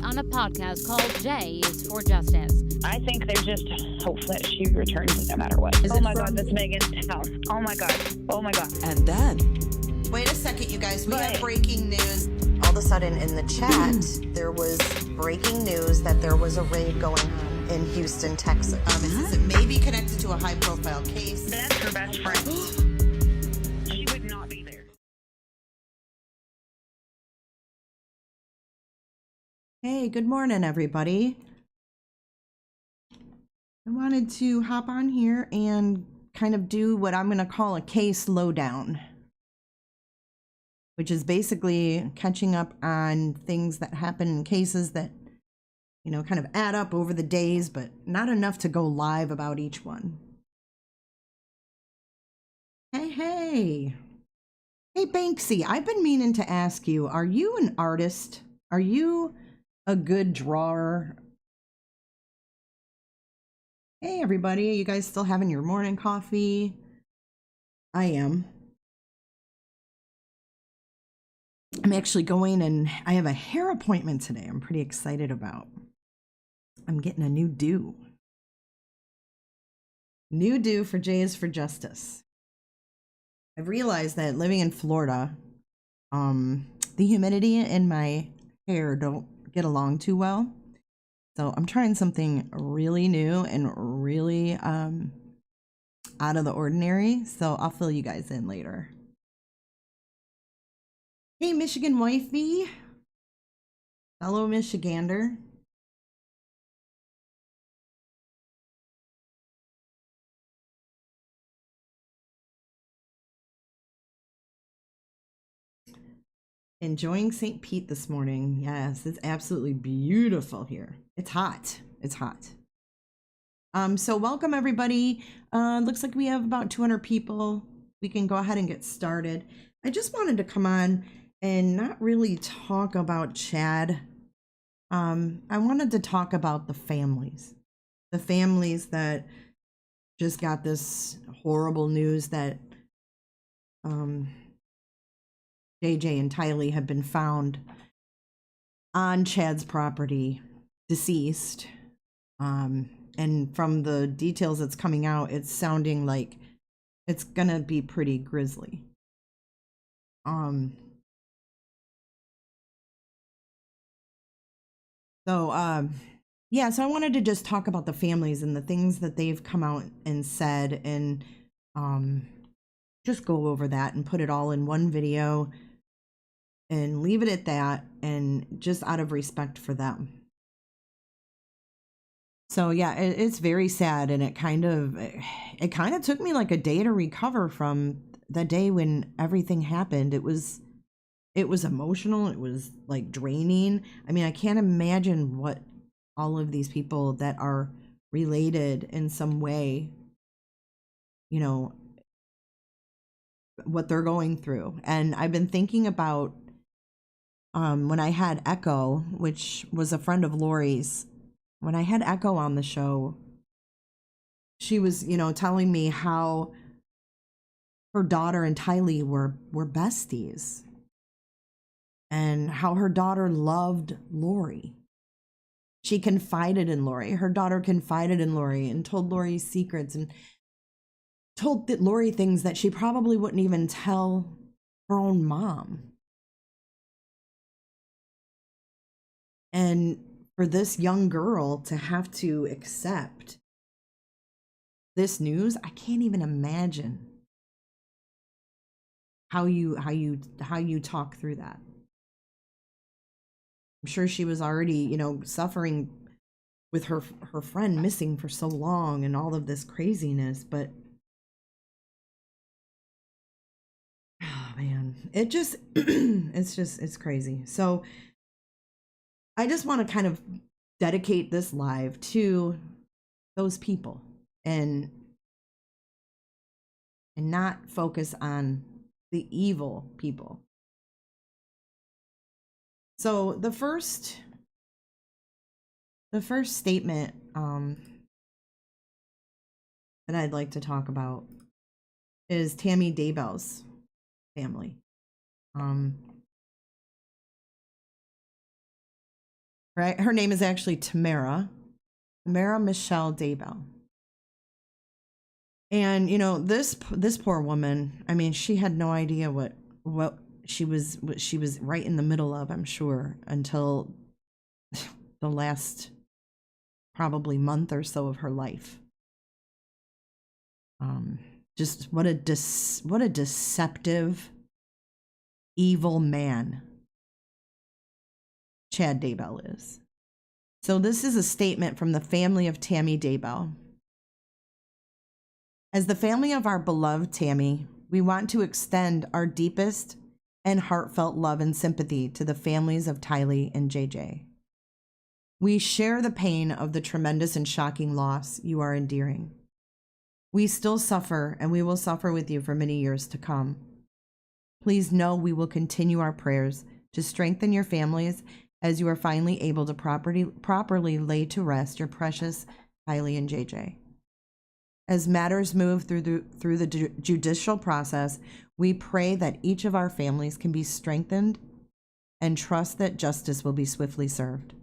on a podcast called J is for Justice. I think there's just hope that she returns no matter what. Oh my God, that's Megan's house. Oh my God. Oh my God. And then... Wait a second, you guys. We have breaking news. All of a sudden in the chat, there was breaking news that there was a raid going on in Houston, Texas. It may be connected to a high-profile case. That's her best friend. She would not be there. Hey, good morning, everybody. I wanted to hop on here and kind of do what I'm going to call a case lowdown, which is basically catching up on things that happen in cases that, you know, kind of add up over the days, but not enough to go live about each one. Hey, Banksy, I've been meaning to ask you, are you an artist? Are you a good drawer? Hey, everybody, you guys still having your morning coffee? I am. I'm actually going, and I have a hair appointment today I'm pretty excited about. I'm getting a new do. New do for J is for Justice. I've realized that living in Florida, the humidity in my hair don't get along too well. So I'm trying something really new and really out of the ordinary. So I'll fill you guys in later. Hey, Michigan wifey, fellow Michigander. Enjoying St. Pete this morning. Yes, it's absolutely beautiful here. It's hot. It's hot. So welcome everybody. Looks like we have about 200 people. We can go ahead and get started. I just wanted to come on and not really talk about Chad. I wanted to talk about the families that just got this horrible news that JJ and Tylee have been found on Chad's property, deceased. And from the details that's coming out, it's sounding like it's gonna be pretty grisly. Yeah, so I wanted to just talk about the families and the things that they've come out and said, and just go over that and put it all in one video and leave it at that, and just out of respect for them. So yeah, it's very sad, and it kind of took me like a day to recover from the day when everything happened. It was emotional. It was like draining. I mean, I can't imagine what all of these people that are related in some way, you know, what they're going through. And I've been thinking about when I had Echo, which was a friend of Lori's, when I had Echo on the show, she was, you know, telling me how her daughter and Tylee were besties, and how her daughter loved Lori. She confided in Lori. Her daughter confided in Lori and told Lori secrets, and told Lori things that she probably wouldn't even tell her own mom. And for this young girl to have to accept this news, I can't even imagine how you talk through that. I'm sure she was already, you know, suffering with her friend missing for so long and all of this craziness, but oh man, it just it's crazy. So I just want to kind of dedicate this live to those people and not focus on the evil people. So the first statement that I'd like to talk about is Tammy Daybell's family. Right? Her name is actually Tamara Michelle Daybell. And this poor woman, I mean, she had no idea what she was right in the middle of, I'm sure, until the last probably month or so of her life. Just what a deceptive, evil man Chad Daybell is. So this is a statement from the family of Tammy Daybell. As the family of our beloved Tammy, we want to extend our deepest and heartfelt love and sympathy to the families of Tylee and JJ. We share the pain of the tremendous and shocking loss you are enduring. We still suffer, and we will suffer with you for many years to come. Please know we will continue our prayers to strengthen your families as you are finally able to properly lay to rest your precious Tylee and JJ. As matters move through the judicial process, we pray that each of our families can be strengthened and trust that justice will be swiftly served.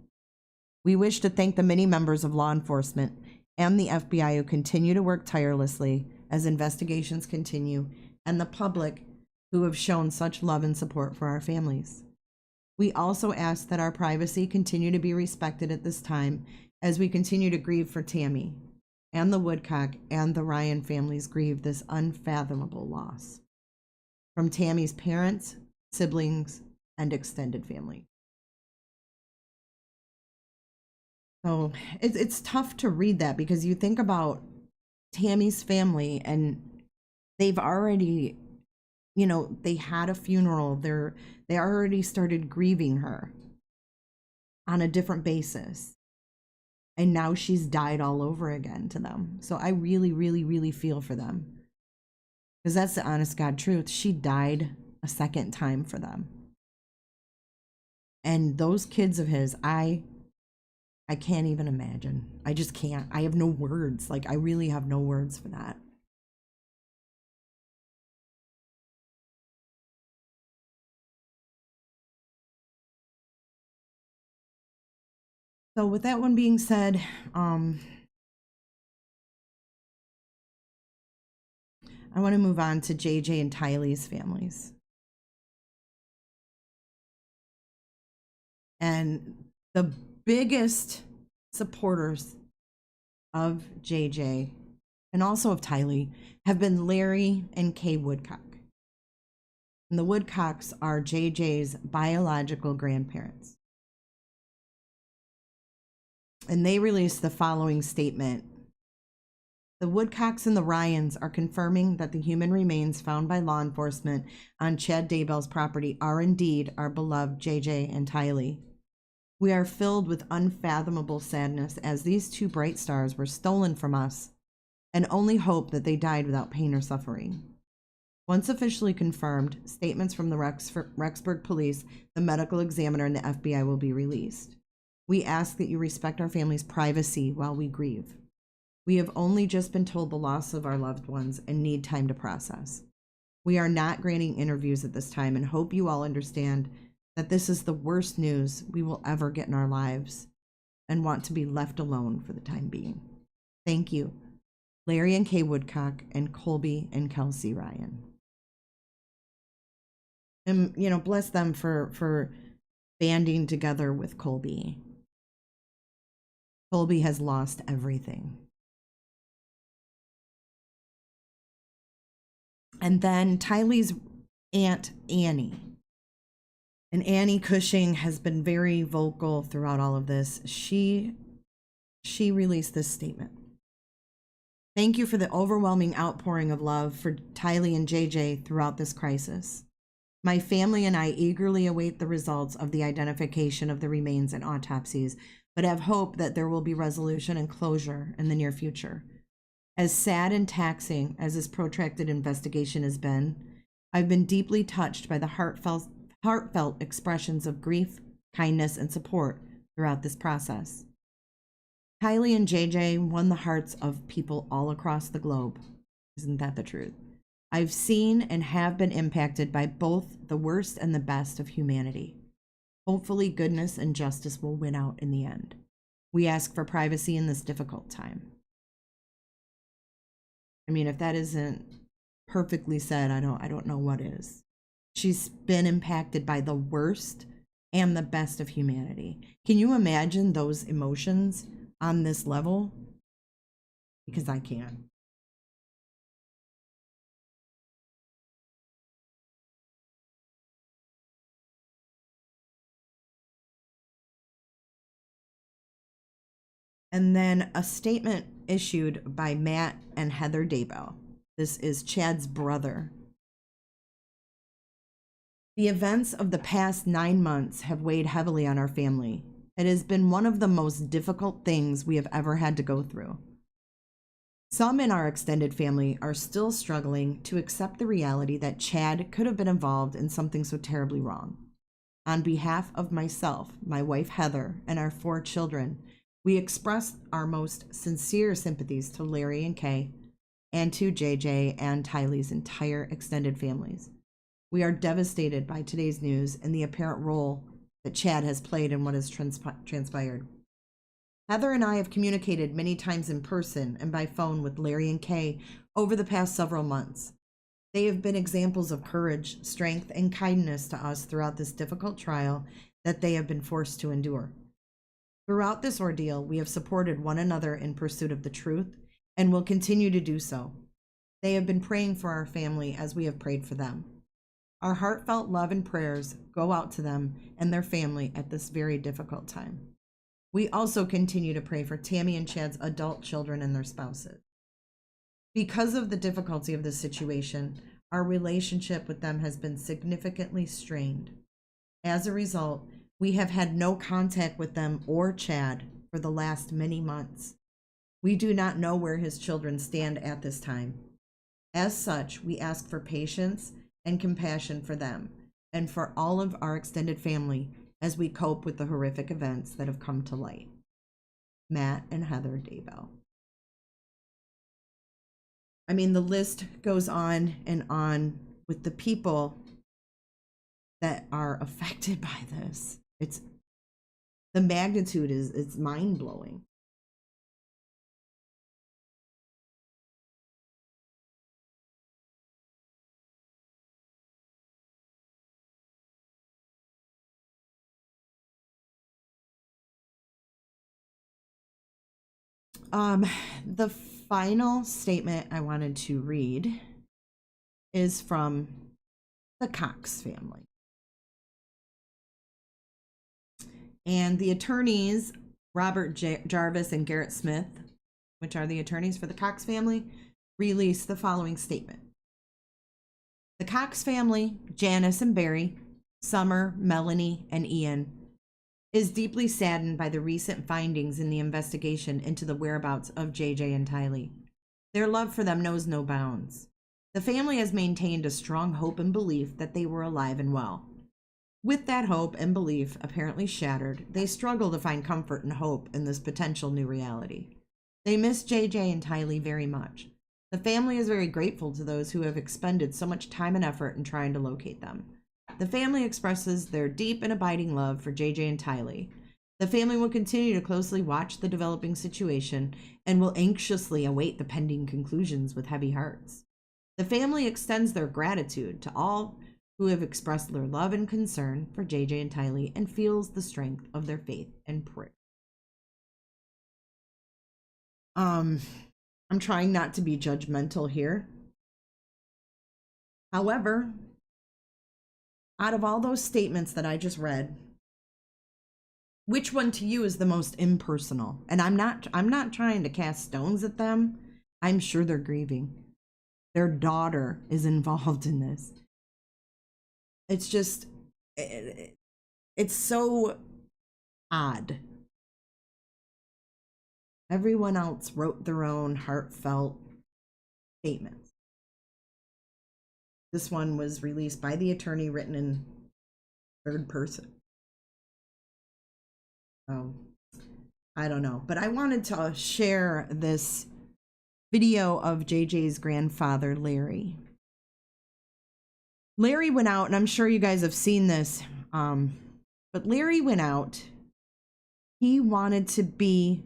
We wish to thank the many members of law enforcement and the FBI who continue to work tirelessly as investigations continue, and the public who have shown such love and support for our families. We also ask that our privacy continue to be respected at this time as we continue to grieve for Tammy, and the Woodcock and the Ryan families grieve this unfathomable loss from Tammy's parents, siblings, and extended family. So it's tough to read that because you think about Tammy's family and they've already, they had a funeral. They already started grieving her on a different basis. And now she's died all over again to them. So I really, really, really feel for them. Because that's the honest God truth. She died a second time for them. And those kids of his, I can't even imagine. I just can't. I have no words. I really have no words for that. So with that one being said, I want to move on to JJ and Tylee's families. And the biggest supporters of JJ and also of Tylee have been Larry and Kay Woodcock. And the Woodcocks are JJ's biological grandparents. And they released the following statement. The Woodcocks and the Ryans are confirming that the human remains found by law enforcement on Chad Daybell's property are indeed our beloved JJ and Tylee. We are filled with unfathomable sadness as these two bright stars were stolen from us and only hope that they died without pain or suffering. Once officially confirmed, statements from the Rexburg police, the medical examiner, and the FBI will be released. We ask that you respect our family's privacy while we grieve. We have only just been told the loss of our loved ones and need time to process. We are not granting interviews at this time and hope you all understand that this is the worst news we will ever get in our lives and want to be left alone for the time being. Thank you, Larry and Kay Woodcock and Colby and Kelsey Ryan. And, bless them for banding together with Colby. Colby has lost everything. And then Tylee's Aunt Annie. And Annie Cushing has been very vocal throughout all of this. She released this statement. Thank you for the overwhelming outpouring of love for Tylee and JJ throughout this crisis. My family and I eagerly await the results of the identification of the remains and autopsies, but have hope that there will be resolution and closure in the near future. As sad and taxing as this protracted investigation has been, I've been deeply touched by the heartfelt expressions of grief, kindness, and support throughout this process. Tylee and JJ won the hearts of people all across the globe. Isn't that the truth? I've seen and have been impacted by both the worst and the best of humanity. Hopefully, goodness and justice will win out in the end. We ask for privacy in this difficult time. I mean, if that isn't perfectly said, I don't know what is. She's been impacted by the worst and the best of humanity. Can you imagine those emotions on this level? Because I can't. And then a statement issued by Matt and Heather Daybell. This is Chad's brother. The events of the past 9 months have weighed heavily on our family. It has been one of the most difficult things we have ever had to go through. Some in our extended family are still struggling to accept the reality that Chad could have been involved in something so terribly wrong. On behalf of myself, my wife Heather, and our 4 children, we express our most sincere sympathies to Larry and Kay, and to JJ and Tylee's entire extended families. We are devastated by today's news and the apparent role that Chad has played in what has transpired. Heather and I have communicated many times in person and by phone with Larry and Kay over the past several months. They have been examples of courage, strength, and kindness to us throughout this difficult trial that they have been forced to endure. Throughout this ordeal, we have supported one another in pursuit of the truth and will continue to do so. They have been praying for our family as we have prayed for them. Our heartfelt love and prayers go out to them and their family at this very difficult time. We also continue to pray for Tammy and Chad's adult children and their spouses. Because of the difficulty of this situation, our relationship with them has been significantly strained. As a result, we have had no contact with them or Chad for the last many months. We do not know where his children stand at this time. As such, we ask for patience and compassion for them and for all of our extended family as we cope with the horrific events that have come to light. Matt and Heather Daybell. I mean, the list goes on and on with the people that are affected by this. It's the magnitude it's mind-blowing. The final statement I wanted to read is from the Cox family. And the attorneys, Robert Jarvis and Garrett Smith, which are the attorneys for the Cox family, released the following statement. The Cox family, Janice and Barry, Summer, Melanie, and Ian, is deeply saddened by the recent findings in the investigation into the whereabouts of JJ and Tylee. Their love for them knows no bounds. The family has maintained a strong hope and belief that they were alive and well. With that hope and belief apparently shattered, they struggle to find comfort and hope in this potential new reality. They miss JJ and Tylee very much. The family is very grateful to those who have expended so much time and effort in trying to locate them. The family expresses their deep and abiding love for JJ and Tylee. The family will continue to closely watch the developing situation and will anxiously await the pending conclusions with heavy hearts. The family extends their gratitude to all who have expressed their love and concern for JJ and Tylee and feels the strength of their faith and prayer. I'm trying not to be judgmental here. However, out of all those statements that I just read, which one to you is the most impersonal? And I'm not trying to cast stones at them. I'm sure they're grieving. Their daughter is involved in this. It's just, it's so odd. Everyone else wrote their own heartfelt statements. This one was released by the attorney, written in third person. I don't know, but I wanted to share this video of JJ's grandfather, Larry. Larry went out, and I'm sure you guys have seen this, but But Larry went out. He wanted to be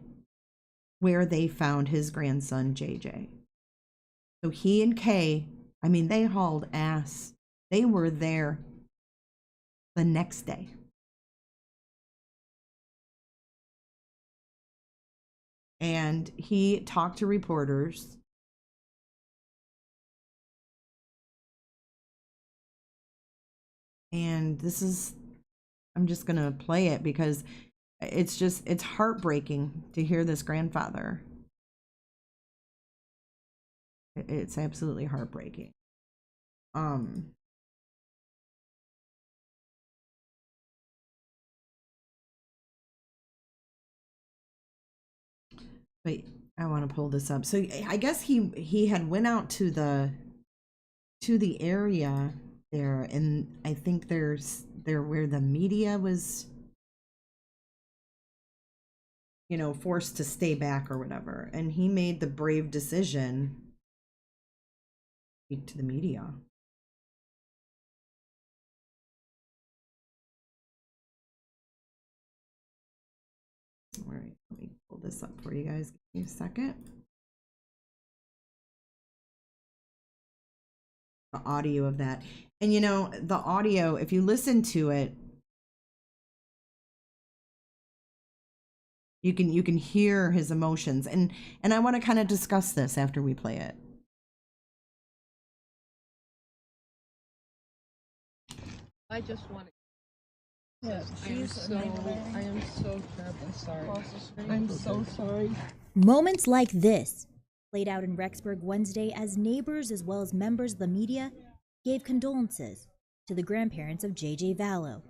where they found his grandson, JJ. So he and Kay, I mean, they hauled ass. They were there the next day. And he talked to reporters. And this is, I'm just going to play it because it's heartbreaking to hear this grandfather. It's absolutely heartbreaking. Wait, I want to pull this up. So I guess he had went out to the area there, and I think there's where the media was, you know, forced to stay back or whatever, and he made the brave decision to speak to the media. All right, let me pull this up for you guys. Give me a second. The audio of that. And you know, the audio, if you listen to it, you can hear his emotions. And I want to kind of discuss this after we play it. I just want to. Yes, I am so terribly sorry. I'm so sorry. Moments like this played out in Rexburg Wednesday as neighbors as well as members of the media gave condolences to the grandparents of JJ Vallow.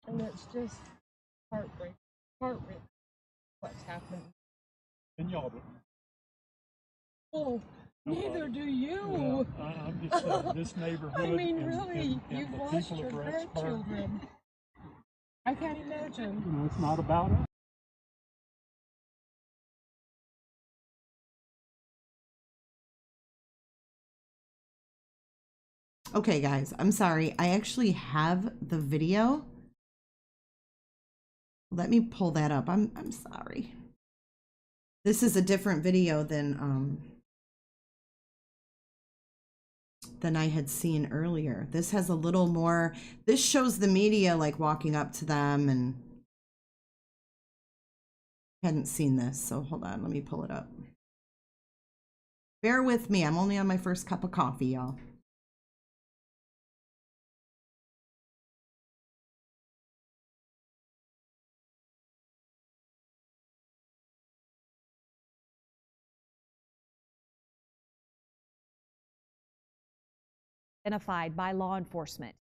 And it's just heartbreaking. What's happening? And y'all don't. Oh, neither do you. I'm just this neighborhood. I mean, really, and you've the lost people your of Rexburg. grandchildren. I can't imagine. You know, it's not about us. Okay, guys, I'm sorry. I actually have the video. Let me pull that up. I'm sorry. This is a different video than I had seen earlier. This has a little more, this shows the media like walking up to them, and hadn't seen this, so hold on, let me pull it up. Bear with me, I'm only on my first cup of coffee, y'all. Identified by law enforcement.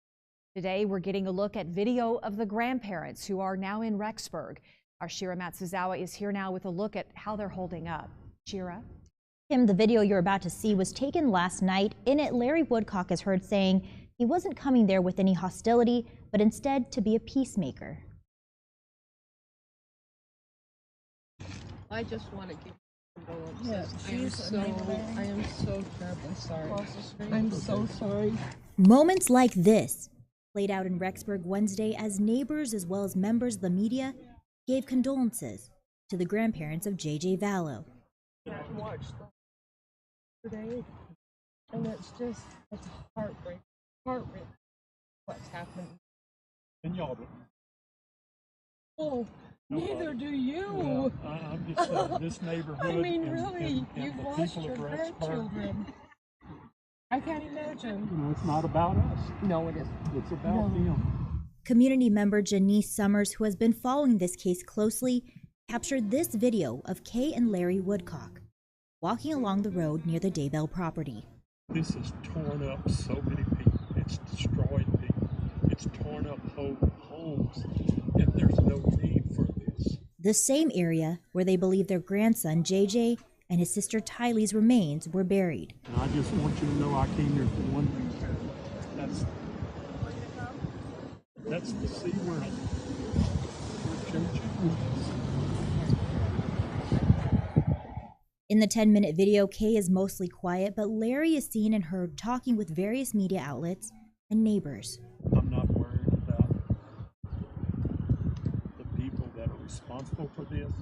Today, we're getting a look at video of the grandparents who are now in Rexburg. Our Shira Matsuzawa is here now with a look at how they're holding up. Shira? Tim, the video you're about to see was taken last night. In it, Larry Woodcock is heard saying he wasn't coming there with any hostility, but instead to be a peacemaker. I just want to give condolences. I am so terribly sorry. I'm so sorry. Moments like this played out in Rexburg Wednesday as neighbors as well as members of the media gave condolences to the grandparents of JJ Vallow. I watched today, and it's heartbreaking. What's happening? And y'all don't. Oh, neither do you. I'm just this neighborhood. I mean, really, and you've the lost people your of Rexburg. grandchildren. I can't imagine. You know, it's not about us. No, it isn't. It's about them. Community member Janice Summers, who has been following this case closely, captured this video of Kay and Larry Woodcock walking along the road near the Daybell property. This has torn up so many people. It's destroyed people. It's torn up whole homes. And there's no need for this. The same area where they believe their grandson JJ and his sister Tylee's remains were buried. And I just want you to know I came here for one reason. That's to see where JJ was. In the 10-minute video, Kay is mostly quiet, but Larry is seen and heard talking with various media outlets and neighbors. I'm not worried about the people that are responsible for this.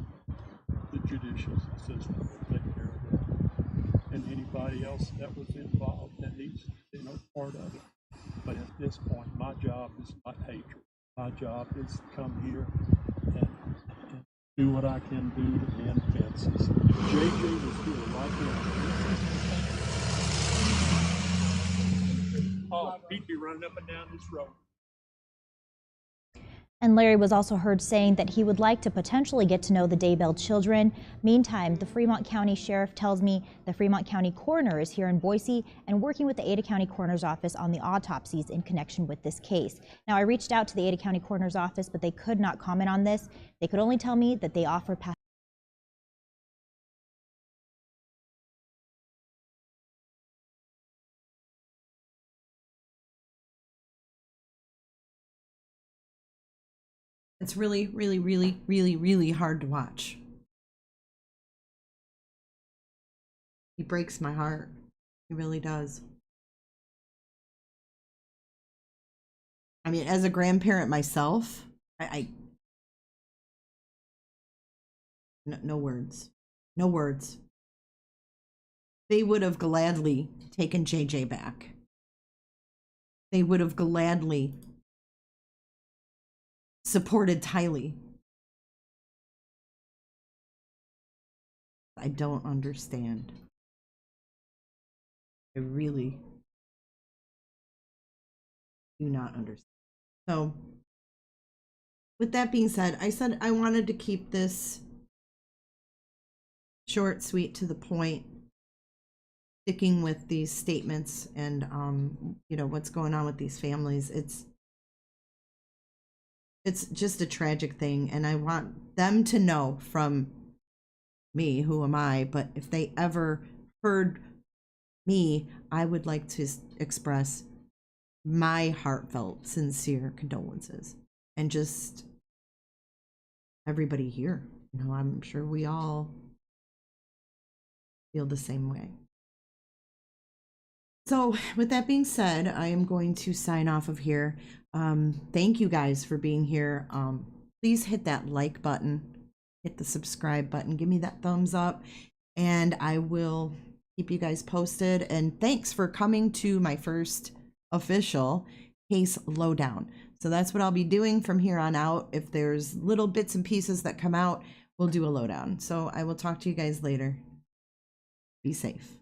The judicial system will take care of that. And anybody else that was involved that needs, part of it. But at this point, my job is not hatred. My job is to come here and do what I can do to mend fences. JJ was here right now. Oh, he'd be running up and down this road. And Larry was also heard saying that he would like to potentially get to know the Daybell children. Meantime, the Fremont County Sheriff tells me the Fremont County Coroner is here in Boise and working with the Ada County Coroner's Office on the autopsies in connection with this case. Now, I reached out to the Ada County Coroner's Office, but they could not comment on this. They could only tell me that they offer It's really, really, really, really, really hard to watch. He breaks my heart. He really does. I mean, as a grandparent myself, no words. No words. They would have gladly taken JJ back. They would have gladly supported Tylee. I don't understand. I really do not understand. So, with that being said, I said I wanted to keep this short, sweet, to the point, sticking with these statements and what's going on with these families. It's just a tragic thing, and I want them to know from me, who am I, but if they ever heard me, I would like to express my heartfelt, sincere condolences. And just everybody here, I'm sure we all feel the same way. So with that being said, I am going to sign off of here. Thank you guys for being here. Please hit that like button, hit the subscribe button, give me that thumbs up, and I will keep you guys posted. And thanks for coming to my first official case lowdown. So that's what I'll be doing from here on out. If there's little bits and pieces that come out, we'll do a lowdown. So I will talk to you guys later. Be safe.